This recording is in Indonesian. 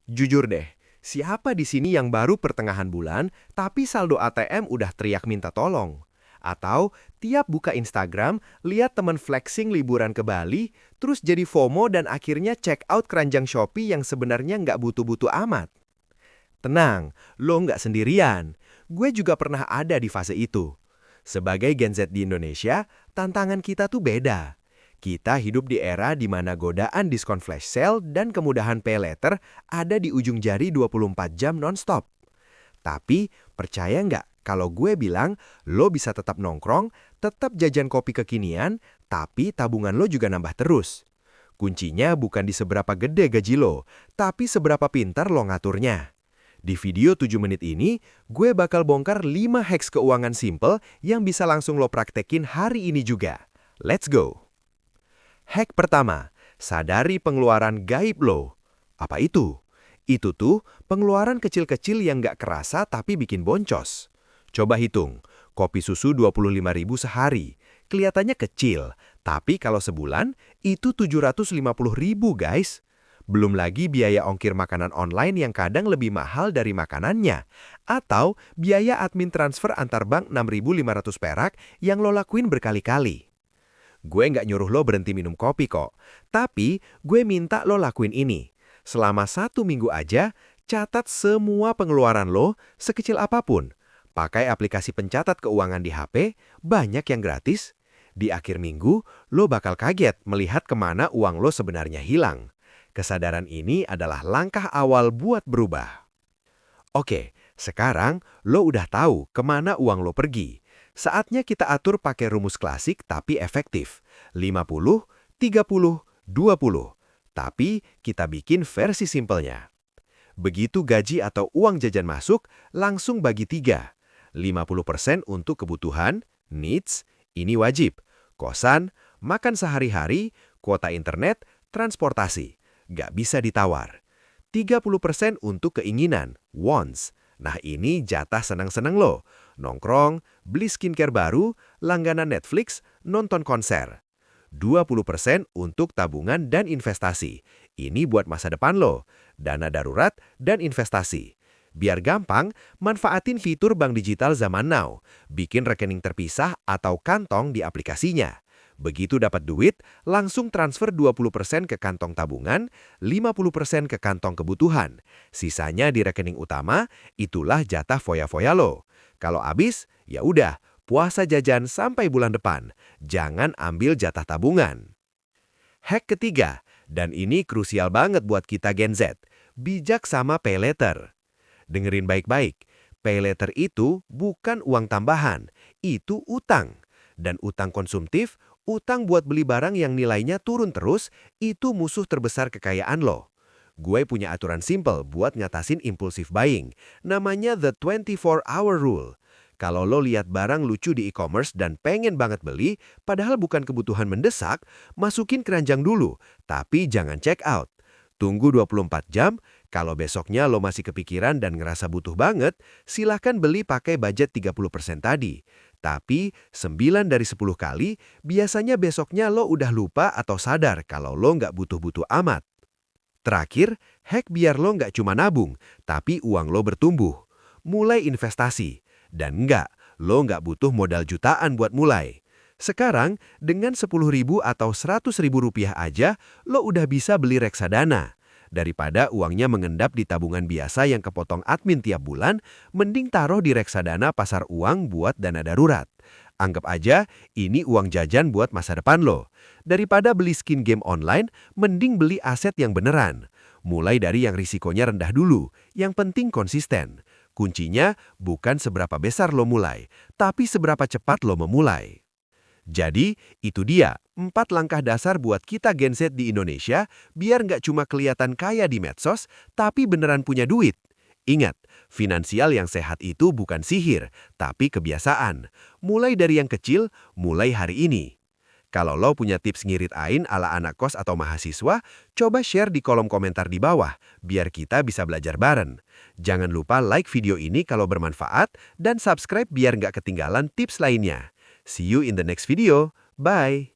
Jujur deh, siapa di sini yang baru pertengahan bulan, tapi saldo ATM udah teriak minta tolong? Atau tiap buka Instagram, lihat temen flexing liburan ke Bali, terus jadi FOMO dan akhirnya check out keranjang Shopee yang sebenarnya nggak butuh-butuh amat? Tenang, lo nggak sendirian. Gue juga pernah ada di fase itu. Sebagai Gen Z di Indonesia, tantangan kita tuh beda. Kita hidup di era di mana godaan diskon flash sale dan kemudahan pay later ada di ujung jari 24 jam nonstop. Tapi, percaya nggak kalau gue bilang lo bisa tetap nongkrong, tetap jajan kopi kekinian, tapi tabungan lo juga nambah terus. Kuncinya bukan di seberapa gede gaji lo, tapi seberapa pintar lo ngaturnya. Di video 7 menit ini, gue bakal bongkar 5 hacks keuangan simple yang bisa langsung lo praktekin hari ini juga. Let's go! Hack pertama, sadari pengeluaran gaib lo. Apa itu? Itu tuh pengeluaran kecil-kecil yang nggak kerasa tapi bikin boncos. Coba hitung, kopi susu 25.000 sehari. Kelihatannya kecil, tapi kalau sebulan, itu 750.000 guys. Belum lagi biaya ongkir makanan online yang kadang lebih mahal dari makanannya. Atau biaya admin transfer antar bank 6.500 perak yang lo lakuin berkali-kali. Gue nggak nyuruh lo berhenti minum kopi kok. Tapi gue minta lo lakuin ini. Selama 1 minggu aja, catat semua pengeluaran lo sekecil apapun. Pakai aplikasi pencatat keuangan di HP, banyak yang gratis. Di akhir minggu, lo bakal kaget melihat kemana uang lo sebenarnya hilang. Kesadaran ini adalah langkah awal buat berubah. Oke, sekarang lo udah tahu kemana uang lo pergi. Saatnya kita atur pakai rumus klasik tapi efektif. 50, 30, 20. Tapi kita bikin versi simpelnya. Begitu gaji atau uang jajan masuk, langsung bagi 3. 50% untuk kebutuhan, needs, ini wajib. Kosan, makan sehari-hari, kuota internet, transportasi. Nggak bisa ditawar. 30% untuk keinginan, wants. Nah ini jatah senang-senang lo. Nongkrong, beli skincare baru, langganan Netflix, nonton konser. 20% untuk tabungan dan investasi. Ini buat masa depan lo. Dana darurat dan investasi. Biar gampang, manfaatin fitur bank digital zaman now. Bikin rekening terpisah atau kantong di aplikasinya. Begitu dapat duit, langsung transfer 20% ke kantong tabungan, 50% ke kantong kebutuhan. Sisanya di rekening utama, itulah jatah foya-foya lo. Kalau habis, ya udah, puasa jajan sampai bulan depan. Jangan ambil jatah tabungan. Hack ketiga, dan ini krusial banget buat kita Gen Z. Bijak sama pay later. Dengerin baik-baik, pay later itu bukan uang tambahan, itu utang. Dan utang konsumtif, utang buat beli barang yang nilainya turun terus, itu musuh terbesar kekayaan lo. Gue punya aturan simple buat ngatasin impulsive buying. Namanya The 24-Hour Rule. Kalau lo lihat barang lucu di e-commerce dan pengen banget beli, padahal bukan kebutuhan mendesak, masukin keranjang dulu, tapi jangan check out. Tunggu 24 jam, kalau besoknya lo masih kepikiran dan ngerasa butuh banget, silahkan beli pakai budget 30% tadi. Tapi 9 dari 10 kali, biasanya besoknya lo udah lupa atau sadar kalau lo nggak butuh-butuh amat. Terakhir, hack biar lo nggak cuma nabung, tapi uang lo bertumbuh. Mulai investasi. Dan enggak, lo nggak butuh modal jutaan buat mulai. Sekarang, dengan 10.000 atau 100.000 rupiah aja, lo udah bisa beli reksadana. Daripada uangnya mengendap di tabungan biasa yang kepotong admin tiap bulan, mending taruh di reksadana pasar uang buat dana darurat. Anggap aja ini uang jajan buat masa depan lo. Daripada beli skin game online, mending beli aset yang beneran. Mulai dari yang risikonya rendah dulu, yang penting konsisten. Kuncinya bukan seberapa besar lo mulai, tapi seberapa cepat lo memulai. Jadi, itu dia 4 langkah dasar buat kita Gen Z di Indonesia biar nggak cuma kelihatan kaya di medsos, tapi beneran punya duit. Ingat, finansial yang sehat itu bukan sihir, tapi kebiasaan. Mulai dari yang kecil, mulai hari ini. Kalau lo punya tips ngirit ain ala anak kos atau mahasiswa, coba share di kolom komentar di bawah, biar kita bisa belajar bareng. Jangan lupa like video ini kalau bermanfaat, dan subscribe biar nggak ketinggalan tips lainnya. See you in the next video. Bye!